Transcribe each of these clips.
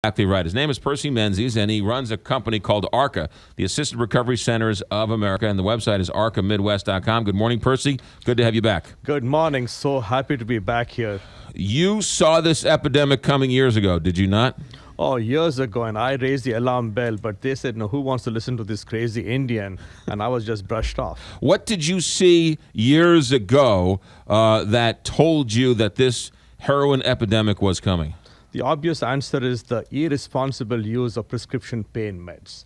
Exactly right. His name is Percy Menzies, and he runs a company called ARCA, the Assisted Recovery Centers of America, and the website is arcamidwest.com. Good morning, Percy. Good to have you back. Good morning. So happy to be back here. You saw this epidemic coming years ago, did you not? Oh, years ago, and I raised the alarm bell, but they said, no, who wants to listen to this crazy Indian? And I was just brushed off. What did you see years ago that told you that this heroin epidemic was coming? The obvious answer is the irresponsible use of prescription pain meds.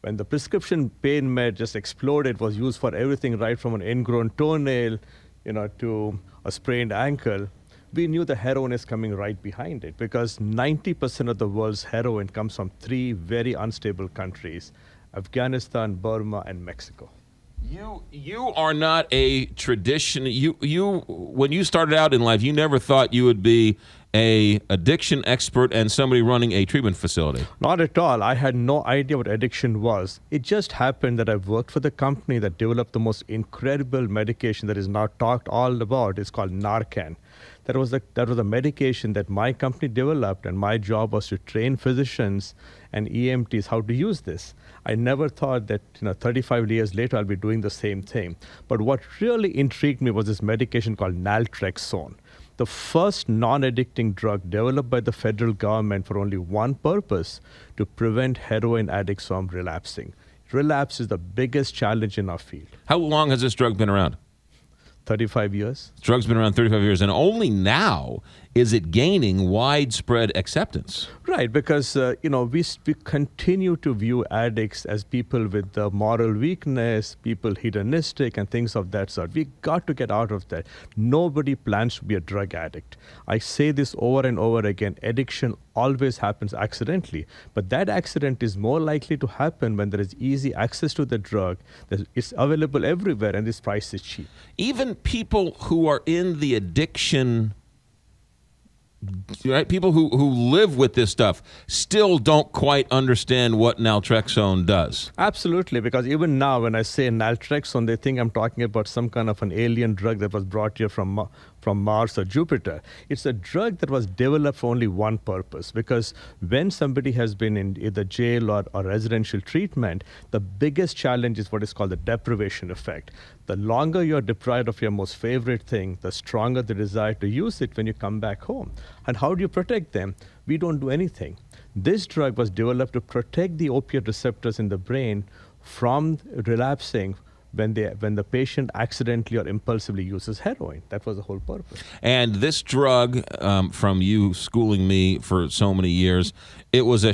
When the prescription pain med just exploded, it was used for everything right from an ingrown toenail, to a sprained ankle. We knew the heroin is coming right behind it because 90% of the world's heroin comes from three very unstable countries: Afghanistan, Burma, and Mexico. You are not a tradition. You when you started out in life, you never thought you would be a addiction expert and somebody running a treatment facility. Not at all. I had no idea what addiction was. It just happened that I worked for the company that developed the most incredible medication that is now talked all about. It's called Narcan. That was a medication that my company developed, and my job was to train physicians and EMTs how to use this. I never thought that 35 years later I'll be doing the same thing. But what really intrigued me was this medication called Naltrexone, the first non-addicting drug developed by the federal government for only one purpose: to prevent heroin addicts from relapsing. Relapse is the biggest challenge in our field. How long has this drug been around? 35 years. This drug's been around 35 years, and only now is it gaining widespread acceptance. Right, because we continue to view addicts as people with moral weakness, people hedonistic, and things of that sort. We got to get out of that. Nobody plans to be a drug addict. I say this over and over again: addiction always happens accidentally, but that accident is more likely to happen when there is easy access to the drug, that it's available everywhere, and this price is cheap. Even people who are in the addiction, right? People who live with this stuff still don't quite understand what naltrexone does. Absolutely, because even now when I say naltrexone, they think I'm talking about some kind of an alien drug that was brought here from Mars or Jupiter. It's a drug that was developed for only one purpose, because when somebody has been in either jail or residential treatment, the biggest challenge is what is called the deprivation effect. The longer you're deprived of your most favorite thing, the stronger the desire to use it when you come back home. And how do you protect them? We don't do anything. This drug was developed to protect the opiate receptors in the brain from relapsing when the patient accidentally or impulsively uses heroin. That was the whole purpose. And this drug, from you schooling me for so many years, it was a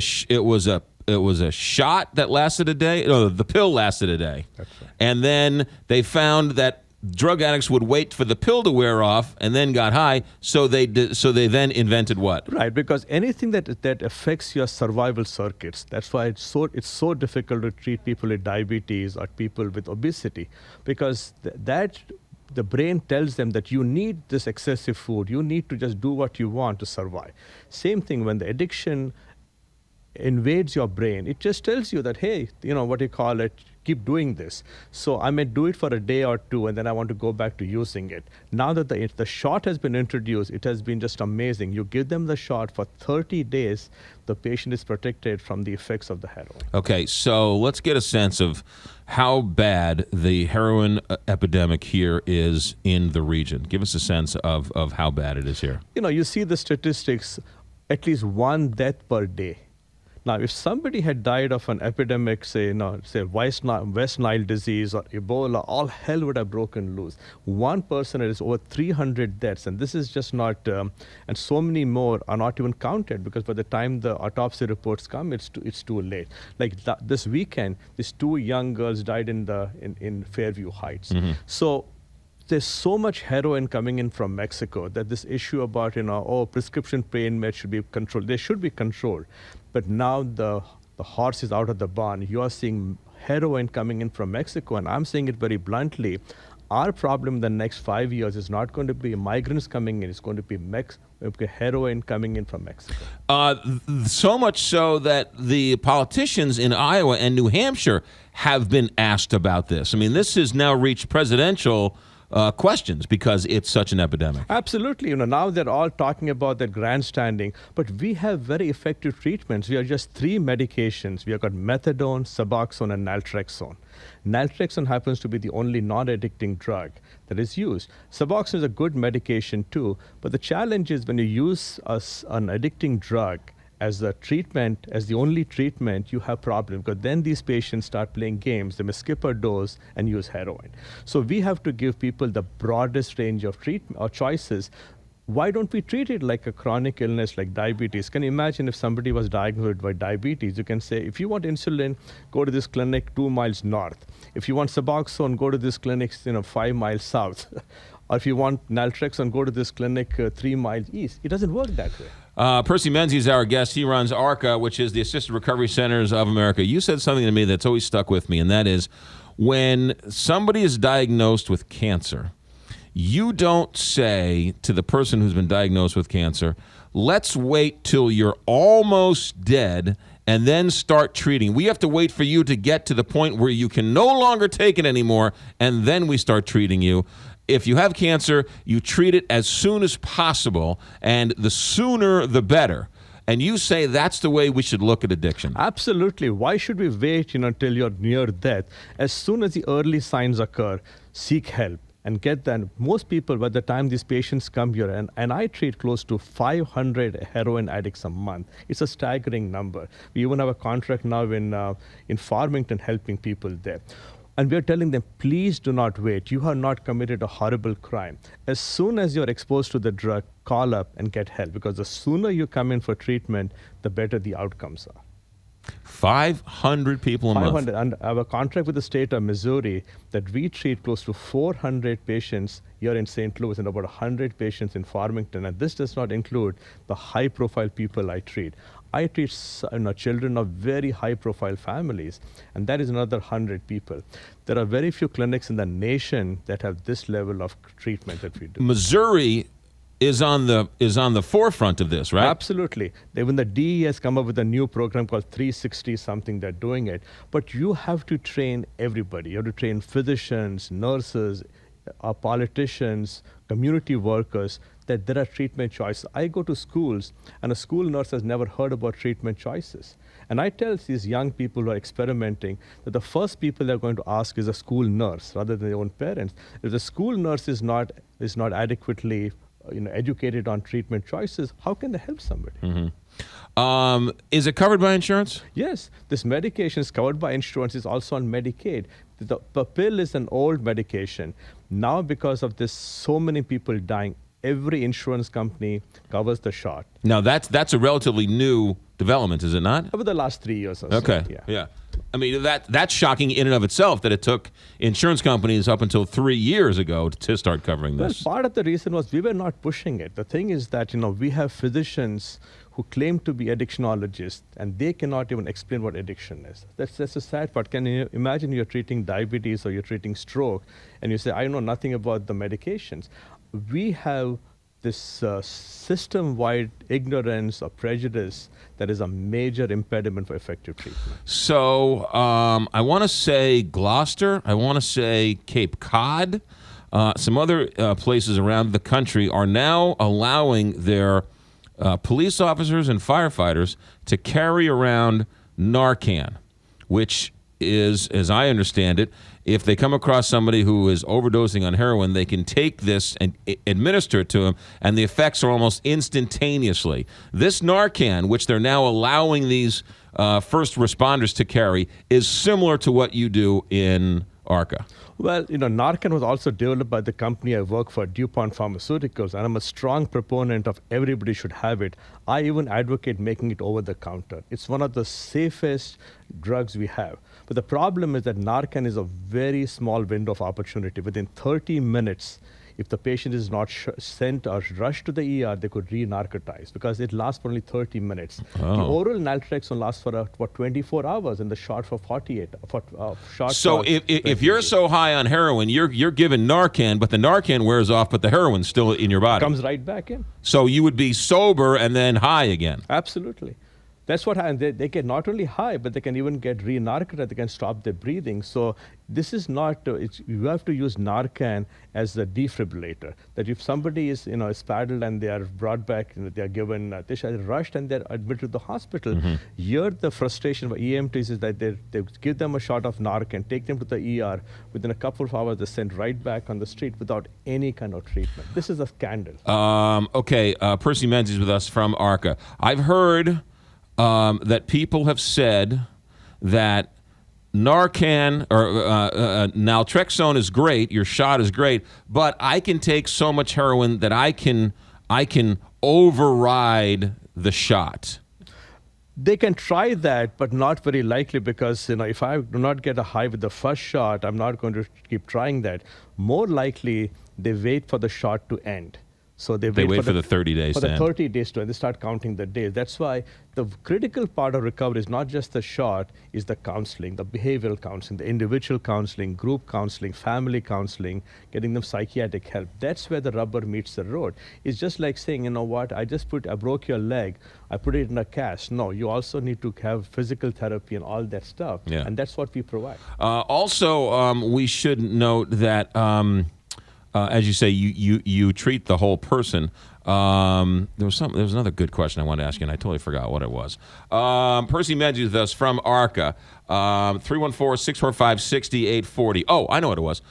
shot that lasted a day. No, the pill lasted a day. That's right. And then they found that drug addicts would wait for the pill to wear off and then got high. So they then invented what? Right, because anything that affects your survival circuits, that's why it's so difficult to treat people with diabetes or people with obesity, because the brain tells them that you need this excessive food. You need to just do what you want to survive. Same thing when the addiction invades your brain. It just tells you that, hey, keep doing this. So I may do it for a day or two, and then I want to go back to using it. Now that the shot has been introduced, it has been just amazing. You give them the shot for 30 days, the patient is protected from the effects of the heroin. Okay, so let's get a sense of how bad the heroin epidemic here is in the region. Give us a sense of how bad it is here. You see the statistics, at least one death per day. Now, if somebody had died of an epidemic, say West Nile disease or Ebola, all hell would have broken loose. One person is over 300 deaths, and this is just not, and so many more are not even counted, because by the time the autopsy reports come, it's too late. Like this weekend, these two young girls died in Fairview Heights. Mm-hmm. So there's so much heroin coming in from Mexico that this issue about, prescription pain meds should be controlled. They should be controlled. But now the horse is out of the barn. You are seeing heroin coming in from Mexico, and I'm saying it very bluntly. Our problem in the next 5 years is not going to be migrants coming in. It's going to be heroin coming in from Mexico. So much so that the politicians in Iowa and New Hampshire have been asked about this. I mean, this has now reached presidential questions because it's such an epidemic. Absolutely. Now they're all talking about that grandstanding, but we have very effective treatments. We have just 3 medications. We have got methadone, Suboxone, and Naltrexone. Naltrexone happens to be the only non-addicting drug that is used. Suboxone is a good medication too, but the challenge is when you use an addicting drug as a treatment, as the only treatment, you have problems because then these patients start playing games. They may skip a dose and use heroin. So we have to give people the broadest range of treatment or choices. Why don't we treat it like a chronic illness like diabetes? Can you imagine if somebody was diagnosed with diabetes? You can say, if you want insulin, go to this clinic 2 miles north. If you want Suboxone, go to this clinic 5 miles south. Or if you want Naltrexone, go to this clinic 3 miles east. It doesn't work that way. Percy Menzies is our guest. He runs ARCA, which is the Assisted Recovery Centers of America. You said something to me that's always stuck with me, and that is when somebody is diagnosed with cancer, you don't say to the person who's been diagnosed with cancer, let's wait till you're almost dead and then start treating. We have to wait for you to get to the point where you can no longer take it anymore, and then we start treating you. If you have cancer, you treat it as soon as possible, and the sooner the better. And you say that's the way we should look at addiction. Absolutely. Why should we wait until you're near death? As soon as the early signs occur, seek help and get them. Most people, by the time these patients come here, and I treat close to 500 heroin addicts a month. It's a staggering number. We even have a contract now in Farmington helping people there. And we're telling them, please do not wait. You have not committed a horrible crime. As soon as you're exposed to the drug, call up and get help. Because the sooner you come in for treatment, the better the outcomes are. 500 people a month. 500. And I have a contract with the state of Missouri that we treat close to 400 patients here in St. Louis and about 100 patients in Farmington. And this does not include the high-profile people I treat. I treat children of very high-profile families, and that is another 100 people. There are very few clinics in the nation that have this level of treatment that we do. Missouri is on the forefront of this, right? Absolutely. Even the DE has come up with a new program called 360 something. They're doing it. But you have to train everybody. You have to train physicians, nurses, politicians, community workers, that there are treatment choices. I go to schools, and a school nurse has never heard about treatment choices. And I tell these young people who are experimenting that the first people they're going to ask is a school nurse rather than their own parents. If the school nurse is not adequately educated on treatment choices, how can they help somebody? Mm-hmm. Is it covered by insurance? Yes. This medication is covered by insurance. It's also on Medicaid. The pill is an old medication. Now, because of this, so many people dying, every insurance company covers the shot. Now, that's a relatively new development, is it not? Over the last 3 years or so. Okay. Yeah. I mean, that's shocking in and of itself that it took insurance companies up until 3 years ago to start covering this. Well, part of the reason was we were not pushing it. The thing is that, we have physicians who claim to be addictionologists, and they cannot even explain what addiction is. That's a sad part. Can you imagine you're treating diabetes or you're treating stroke, and you say, I know nothing about the medications. We have this system-wide ignorance or prejudice that is a major impediment for effective treatment. So I want to say Gloucester, I want to say Cape Cod, some other places around the country are now allowing their police officers and firefighters to carry around Narcan, which is, as I understand it, if they come across somebody who is overdosing on heroin, they can take this and administer it to them, and the effects are almost instantaneously. This Narcan, which they're now allowing these first responders to carry, is similar to what you do in ARCA. Well, Narcan was also developed by the company I work for, DuPont Pharmaceuticals, and I'm a strong proponent of everybody should have it. I even advocate making it over the counter. It's one of the safest drugs we have. But the problem is that Narcan is a very small window of opportunity. Within 30 minutes, if the patient is not sent or rushed to the ER, they could re-narcotize because it lasts for only 30 minutes. Oh. The oral naltrexone lasts for 24 hours and the shot for 48. So if you're so high on heroin, you're given Narcan, but the Narcan wears off, but the heroin's still in your body. Comes right back in. So you would be sober and then high again. Absolutely. That's what happens. They get not only high, but they can even get re-narcotic. They can stop their breathing. So this is not, you have to use Narcan as a defibrillator. That if somebody is, is paddled and they are brought back, they are given, they are rushed and they're admitted to the hospital. Here, the frustration of EMTs is that they give them a shot of Narcan, take them to the ER. Within a couple of hours, they're sent right back on the street without any kind of treatment. This is a scandal. Okay, Percy Menzies with us from ARCA. I've heard that people have said that Narcan or Naltrexone is great, your shot is great, but I can take so much heroin that I can override the shot. They can try that, but not very likely because, if I do not get a high with the first shot, I'm not going to keep trying that. More likely, they wait for the shot to end. So they wait for the 30 days for to the end. 30 days to end. They start counting the days. That's why the critical part of recovery is not just the shot, is the counseling, the behavioral counseling, the individual counseling, group counseling, family counseling, getting them psychiatric help. That's where the rubber meets the road. It's just like saying, you know what, I broke your leg, I put it in a cast. No, you also need to have physical therapy and all that stuff. Yeah. And that's what we provide. Also, we should note that as you say, you treat the whole person. There was another good question I wanted to ask you, and I totally forgot what it was. Percy Menzies with us from ARCA, 314-645-6840. Oh, I know what it was.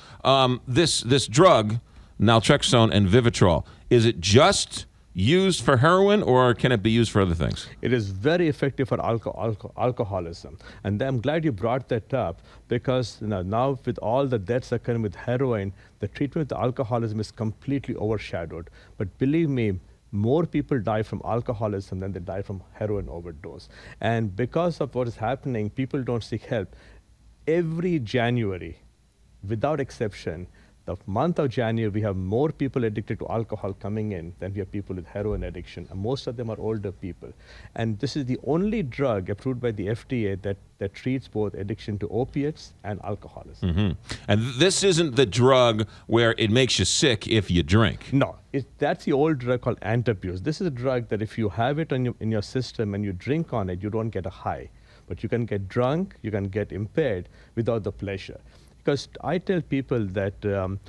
This drug, naltrexone and Vivitrol, is it just used for heroin, or can it be used for other things? It is very effective for alcoholism. And I'm glad you brought that up because now with all the deaths occurring with heroin, the treatment with alcoholism is completely overshadowed. But believe me, more people die from alcoholism than they die from heroin overdose. And because of what is happening, people don't seek help. Every January, without exception, the month of January, we have more people addicted to alcohol coming in than we have people with heroin addiction. And most of them are older people. And this is the only drug approved by the FDA that treats both addiction to opiates and alcoholism. Mm-hmm. And this isn't the drug where it makes you sick if you drink. No, that's the old drug called Antabuse. This is a drug that if you have it in your system and you drink on it, you don't get a high. But you can get drunk, you can get impaired without the pleasure. Because I tell people that the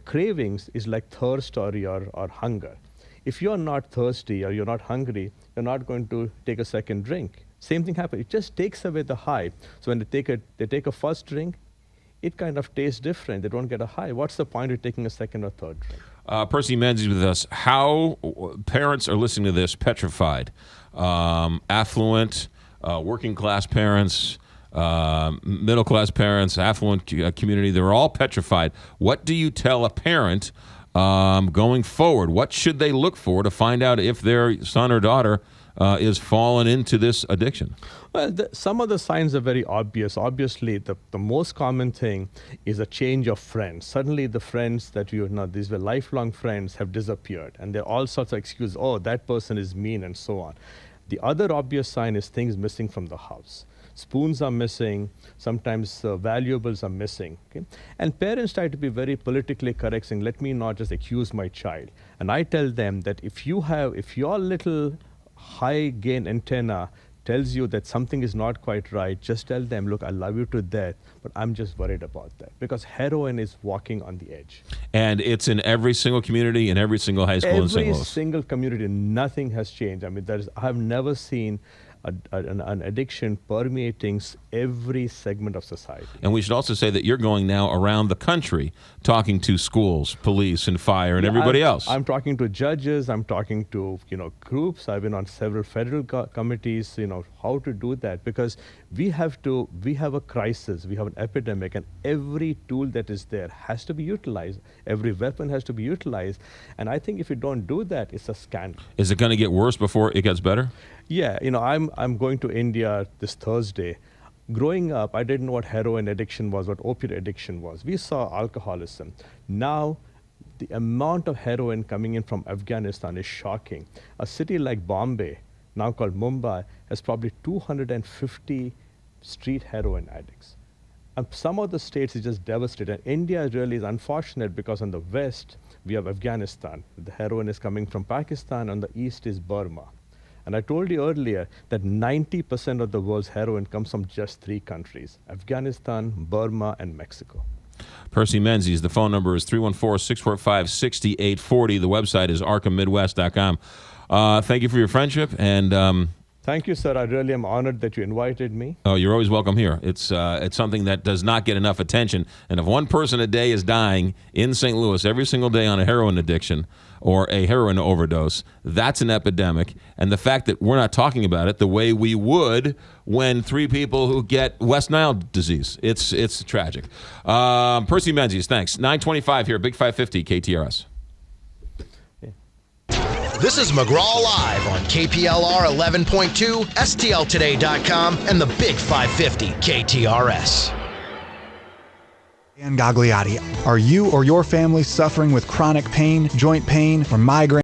cravings is like thirst or hunger. If you're not thirsty or you're not hungry, you're not going to take a second drink. Same thing happens. It just takes away the high. So when they take a first drink, it kind of tastes different. They don't get a high. What's the point of taking a second or third drink? Percy Menzies with us. How parents are listening to this petrified? Affluent, working class parents, middle-class parents, affluent community, they're all petrified. What do you tell a parent going forward? What should they look for to find out if their son or daughter is fallen into this addiction? Well, some of the signs are very obvious. Obviously, the most common thing is a change of friends. Suddenly, the friends that these were lifelong friends, have disappeared. And there are all sorts of excuses. Oh, that person is mean, and so on. The other obvious sign is things missing from the house. Spoons are missing, sometimes valuables are missing. Okay? And parents try to be very politically correct, saying, let me not just accuse my child. And I tell them that if your little high gain antenna tells you that something is not quite right, just tell them, look, I love you to death, but I'm just worried about that. Because heroin is walking on the edge. And it's in every single community, in every single high school in St. Louis. Every single community, nothing has changed. I mean, I have never seen an addiction permeating every segment of society. And we should also say that you're going now around the country talking to schools, police, and fire, and everybody else. I'm talking to judges. I'm talking to groups. I've been on several federal committees. How to do that, because we have a crisis. We have an epidemic, and every tool that is there has to be utilized. Every weapon has to be utilized. And I think if you don't do that, it's a scandal. Is it going to get worse before it gets better? Yeah, I'm going to India this Thursday. Growing up, I didn't know what heroin addiction was, what opiate addiction was. We saw alcoholism. Now, the amount of heroin coming in from Afghanistan is shocking. A city like Bombay, now called Mumbai, has probably 250 street heroin addicts. And some of the states is just devastated. And India really is unfortunate because on the west, we have Afghanistan. The heroin is coming from Pakistan. On the east is Burma. And I told you earlier that 90% of the world's heroin comes from just 3 countries: Afghanistan, Burma, and Mexico. Percy Menzies. The phone number is 314-645-6840. The website is arcamidwest.com. Thank you for your friendship, and Thank you, sir. I really am honored that you invited me. oh, you're always welcome here. It's something that does not get enough attention. And if one person a day is dying in St. Louis every single day on a heroin addiction or a heroin overdose, that's an epidemic. And the fact that we're not talking about it the way we would when 3 people who get West Nile disease, it's tragic. Percy Menzies, thanks. 925 here, Big 550, KTRS. This is McGraw Live on KPLR 11.2, STLtoday.com, and the Big 550 KTRS. Dan Gagliardi, are you or your family suffering with chronic pain, joint pain, or migraine?